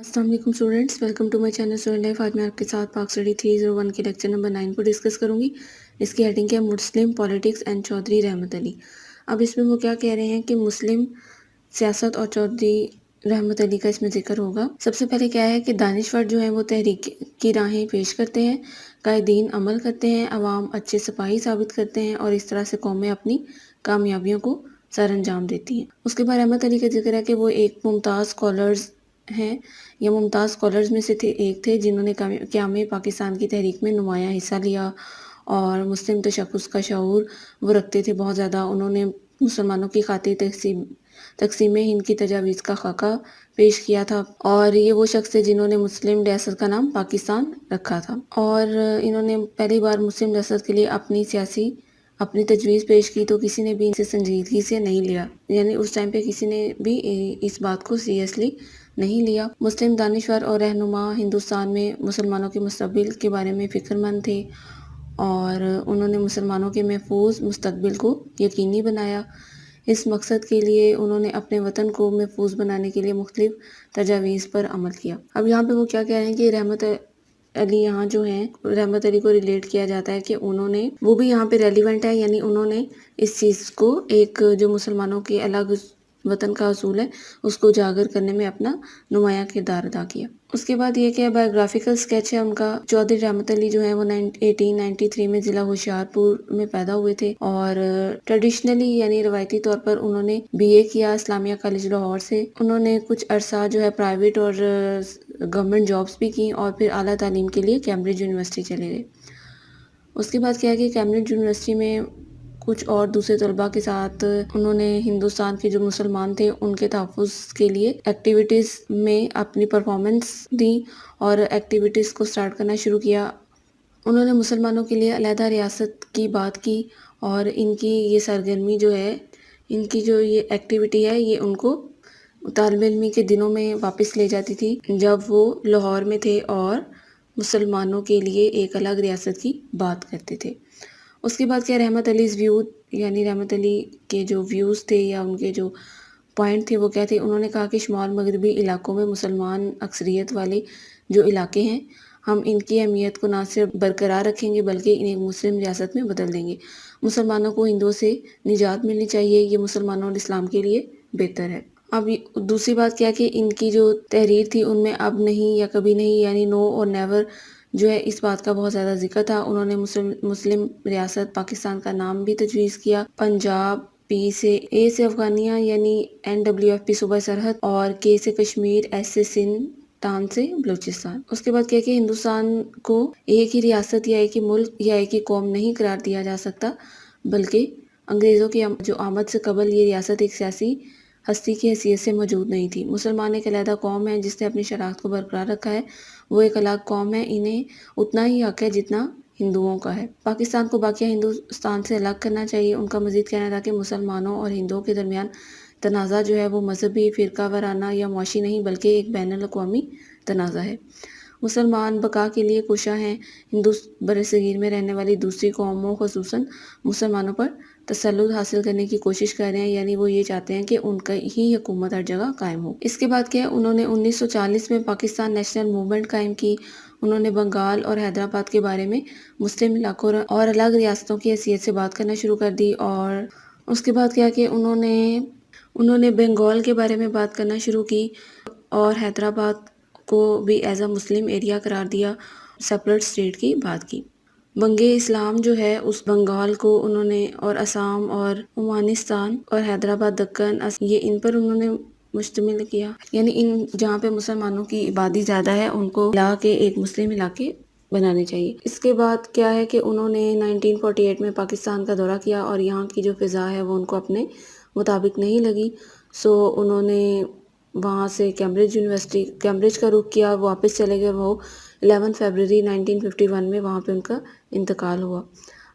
अस्सलाम वालेकुम students, welcome to my channel student life. आज मैं आपके साथ पाक स्टडी 301 के लेक्चर नंबर 9 को डिस्कस करूंगी। इसकी हेडिंग क्या है? मुस्लिम पॉलिटिक्स एंड चौधरी रहमत अली। अब इसमें वो क्या कह रहे हैं कि मुस्लिम सियासत और चौधरी रहमत अली का इसमें जिक्र होगा। सबसे पहले क्या है कि दानिशवर जो है वो तहरीक की राहें पेश करते हैं, कायदीन अमल करते हैं, अवाम अच्छे सिपाही साबित करते हैं और इस तरह से कौमें अपनी कामयाबियों को सर अंजाम देती हैं। उसके बाद रहमत अली का जिक्र है कि वो एक मुमताज़ स्कॉलर्स हैं या मुमताज़ स्कॉलर्स में से एक थे जिन्होंने क़याम पाकिस्तान की तहरीक में नुमायाँ हिस्सा लिया और मुस्लिम तशख़्ख़ुस का शऊर वो रखते थे बहुत ज़्यादा। उन्होंने मुसलमानों की खातिर तक़सीम हिंद की तजावीज़ का खाका पेश किया था और ये वो शख्स थे जिन्होंने मुस्लिम रियासत का नाम पाकिस्तान रखा था। और इन्होंने पहली बार मुस्लिम रियासत के लिए अपनी तजवीज़ पेश की तो किसी ने भी इनसे संजीदगी से नहीं लिया, यानी उस टाइम पे किसी ने भी इस बात को सीरियसली नहीं लिया। मुस्लिम दानिशवर और रहनुमा हिंदुस्तान में मुसलमानों के मुस्तक़बिल के बारे में फ़िक्रमंद थे और उन्होंने मुसलमानों के महफूज मुस्तक़बिल को यकीनी बनाया। इस मकसद के लिए उन्होंने अपने वतन को महफूज बनाने के लिए मुख्तलिफ तजावीज़ पर अमल किया। अब यहाँ पे वो क्या कह रहे हैं कि रहमत अली यहाँ जो हैं, रहमत अली को रिलेट किया जाता है कि उन्होंने वो भी यहाँ पे रेलिवेंट है, यानी उन्होंने इस चीज़ को एक जो मुसलमानों के अलग वतन का असूल है उसको उजागर करने में अपना नुमायाँ किरदार अदा किया। उसके बाद ये कि बायोग्राफिकल स्केच है उनका। चौधरी रहमत अली जो है वो 1893 में ज़िला होशियारपुर में पैदा हुए थे और ट्रेडिशनली यानी रवायती तौर पर उन्होंने बीए किया इस्लामिया कॉलेज लाहौर से। उन्होंने कुछ अरसा जो है प्राइवेट और गवर्नमेंट जॉब्स भी की और फिर आला तालीम के लिए कैम्ब्रिज यूनिवर्सिटी चले गए। उसके बाद क्या है कि कैम्ब्रिज यूनिवर्सिटी में कुछ और दूसरे तलबा के साथ उन्होंने हिंदुस्तान के जो मुसलमान थे उनके तहफ़्फ़ुज़ के लिए एक्टिविटीज़ में अपनी परफॉर्मेंस दी और एक्टिविटीज़ को स्टार्ट करना शुरू किया। उन्होंने मुसलमानों के लिए अलहदा रियासत की बात की और इनकी ये सरगर्मी जो है, इनकी जो ये एक्टिविटी है, ये उनको तालिब इल्मी के दिनों में वापस ले जाती थी जब वो लाहौर में थे और मुसलमानों के लिए एक अलग रियासत की बात करते थे। उसके बाद क्या रहमत अलीज़ व्यू, यानी रहमत अली के जो व्यूज़ थे या उनके जो पॉइंट थे वो क्या थे? उन्होंने कहा कि शुमाल मगरबी इलाकों में मुसलमान अक्सरियत वाले जो इलाके हैं, हम इनकी अहमियत को ना सिर्फ बरकरार रखेंगे बल्कि इन्हें मुस्लिम रियासत में बदल देंगे। मुसलमानों को हिंदुओं से निजात मिलनी चाहिए, ये मुसलमानों और इस्लाम के लिए बेहतर है। अब दूसरी बात क्या है कि इनकी जो तहरीर थी उनमें अब नहीं या कभी नहीं यानी नो और नेवर जो है इस बात का बहुत ज़्यादा जिक्र था। उन्होंने मुस्लिम रियासत पाकिस्तान का नाम भी तजवीज़ किया। पंजाब, पी से ए से अफ़गानिया यानी NWFP सूबा सरहद और के से कश्मीर, एस से सिंध, तान से बलूचिस्तान। उसके बाद क्या है कि हिंदुस्तान को एक ही रियासत या एक ही मुल्क या एक ही कौम नहीं करार दिया जा सकता, बल्कि अंग्रेज़ों की जो आमद से कबल ये रियासत एक सियासी हस्ती की हैसियत से मौजूद नहीं थी। मुसलमान एक अलहदा कौम है जिसने अपनी शनाख्त को बरकरार रखा है। वो एक अलग कौम है, इन्हें उतना ही हक है जितना हिंदुओं का है। पाकिस्तान को बाकी हिंदुस्तान से अलग करना चाहिए। उनका मज़ीद कहना था कि मुसलमानों और हिंदुओं के दरमियान तनाज़ा जो है वो मजहबी, फ़िरका वाराना या मुआशी नहीं बल्कि एक बैनुल-अक़वामी तनाज़ा है। मुसलमान बका के लिए कोशा हैं। हिंदू बरसगीर में रहने वाली दूसरी कौमों ख़ुसूसन मुसलमानों पर तसल्लुत हासिल करने की कोशिश कर रहे हैं, यानी वो ये चाहते हैं कि उनका ही हुकूमत हर जगह कायम हो। इसके बाद क्या है, उन्होंने 1940 में पाकिस्तान नेशनल मूवमेंट कायम की। उन्होंने बंगाल और हैदराबाद के बारे में मुस्लिम इलाकों और अलग रियासतों की हैसियत से बात करना शुरू कर दी और उसके बाद क्या कि उन्होंने बंगाल के बारे में बात करना शुरू की और हैदराबाद को भी एज अ मुस्लिम एरिया करार दिया, सेपरेट स्टेट की बात की। बंगे इस्लाम जो है उस बंगाल को उन्होंने और असम और अफगानिस्तान और हैदराबाद, दक्कन ये इन पर उन्होंने मुश्तमिल किया, यानी इन जहाँ पे मुसलमानों की आबादी ज़्यादा है उनको मिला के एक मुस्लिम इलाके बनाने चाहिए। इसके बाद क्या है कि उन्होंने 1948 में पाकिस्तान का दौरा किया और यहाँ की जो फ़िज़ा है वो उनको अपने मुताबिक नहीं लगी। सो उन्होंने वहाँ से कैम्ब्रिज का रुख किया, वापस चले गए। वो 11 फरवरी 1951 में वहाँ पे उनका इंतकाल हुआ।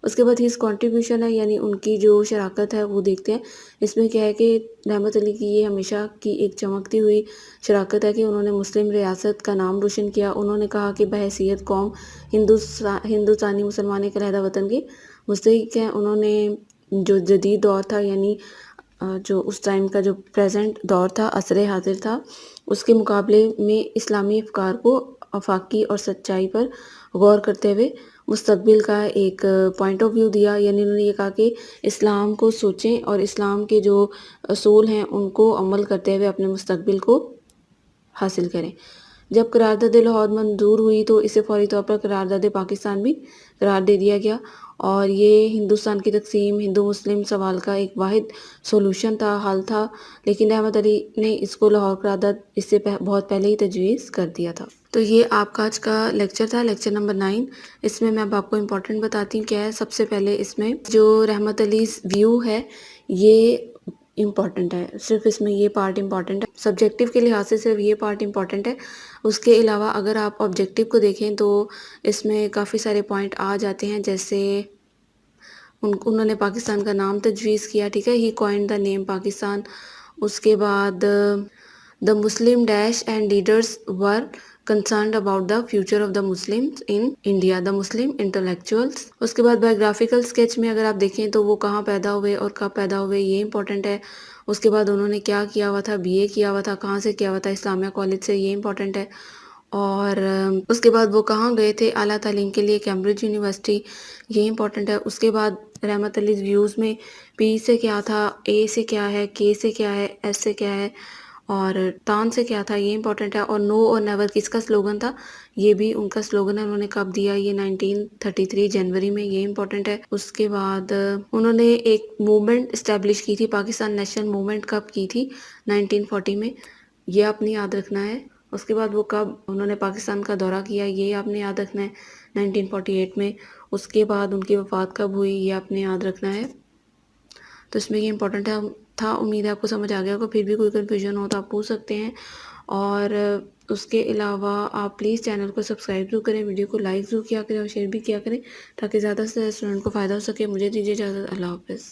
उसके बाद हिज कंट्रीब्यूशन है, यानी उनकी जो शराकत है वो देखते हैं। इसमें क्या है कि रहमत अली की ये हमेशा की एक चमकती हुई शराकत है कि उन्होंने मुस्लिम रियासत का नाम रोशन किया। उन्होंने कहा कि बहैसियत कौम हिंदुस्तानी मुसलमान एक अलहदा वतन के मुस्तहिक हैं। उन्होंने जो जदीद दौर था, यानी जो उस टाइम का जो प्रेजेंट दौर था, असर हाजिर था, اس کے مقابلے میں اسلامی افکار کو آفاقی اور سچائی پر غور کرتے ہوئے مستقبل کا ایک پوائنٹ آف ویو دیا، یعنی انہوں نے یہ کہا کہ اسلام کو سوچیں اور اسلام کے جو اصول ہیں ان کو عمل کرتے ہوئے اپنے مستقبل کو حاصل کریں۔ جب قرارداد لاہور منظور ہوئی تو اسے فوری طور پر قرارداد پاکستان بھی قرار دے دیا گیا، اور یہ ہندوستان کی تقسیم ہندو مسلم سوال کا ایک واحد سولوشن تھا، حل تھا، لیکن رحمت علی نے اس کو لاہور قرارداد اس سے بہت پہلے ہی تجویز کر دیا تھا۔ تو یہ آپ کا آج کا لیکچر تھا، لیکچر نمبر 9۔ اس میں اب آپ کو امپورٹنٹ بتاتی ہوں کیا ہے۔ سب سے پہلے اس میں جو رحمت علی ویو ہے یہ امپورٹنٹ ہے، صرف اس میں یہ پارٹ امپورٹنٹ ہے، سبجیکٹیو کے لحاظ سے صرف یہ پارٹ امپورٹنٹ ہے۔ اس کے علاوہ اگر آپ آبجیکٹیو کو دیکھیں تو اس میں کافی سارے پوائنٹ آ جاتے ہیں، جیسے انہوں نے پاکستان کا نام تجویز کیا، ٹھیک ہے، ہی کوائنڈ دا نیم پاکستان۔ اس کے بعد دا مسلم ڈیش and leaders were concerned about the future of the Muslims in India, the Muslim intellectuals. اس کے بعد بایوگرافیکل اسکیچ میں اگر آپ دیکھیں تو وہ کہاں پیدا ہوئے اور کب پیدا ہوئے یہ امپورٹنٹ ہے۔ اس کے بعد انہوں نے کیا کیا ہوا تھا، بی اے کیا ہوا تھا، کہاں سے کیا ہوا تھا، اسلامیہ کالج سے، یہ امپورٹنٹ ہے۔ اور اس کے بعد وہ کہاں گئے تھے اعلیٰ تعلیم کے لیے، کیمبرج یونیورسٹی، یہ امپورٹنٹ ہے۔ اس کے بعد رحمت علی ویوز میں پی سے کیا تھا، اے سے کیا ہے، کے سے کیا ہے، ایس سے کیا ہے، اور تان سے کیا تھا، یہ امپورٹنٹ ہے۔ اور نو اور نیور کس کا سلوگن تھا، یہ بھی ان کا سلوگن ہے، انہوں نے کب دیا، یہ 1933 جنوری میں، یہ امپورٹنٹ ہے۔ اس کے بعد انہوں نے ایک موومنٹ اسٹیبلش کی تھی، پاکستان نیشنل موومنٹ کب کی تھی، 1940 میں، یہ آپ نے یاد رکھنا ہے۔ اس کے بعد وہ کب انہوں نے پاکستان کا دورہ کیا، یہ آپ نے یاد رکھنا ہے، 1948 میں۔ اس کے بعد ان کی وفات کب ہوئی، یہ آپ نے یاد رکھنا ہے۔ تو اس میں یہ امپورٹنٹ تھا، امید ہے آپ کو سمجھ آ گیا ہوگا، پھر بھی کوئی کنفیوژن ہو تو آپ پوچھ سکتے ہیں۔ اور اس کے علاوہ آپ پلیز چینل کو سبسکرائب ضرور کریں، ویڈیو کو لائک ضرور کیا کریں اور شیئر بھی کیا کریں تاکہ زیادہ سے زیادہ اسٹوڈنٹ کو فائدہ ہو سکے۔ مجھے دیجیے اجازت، اللہ حافظ۔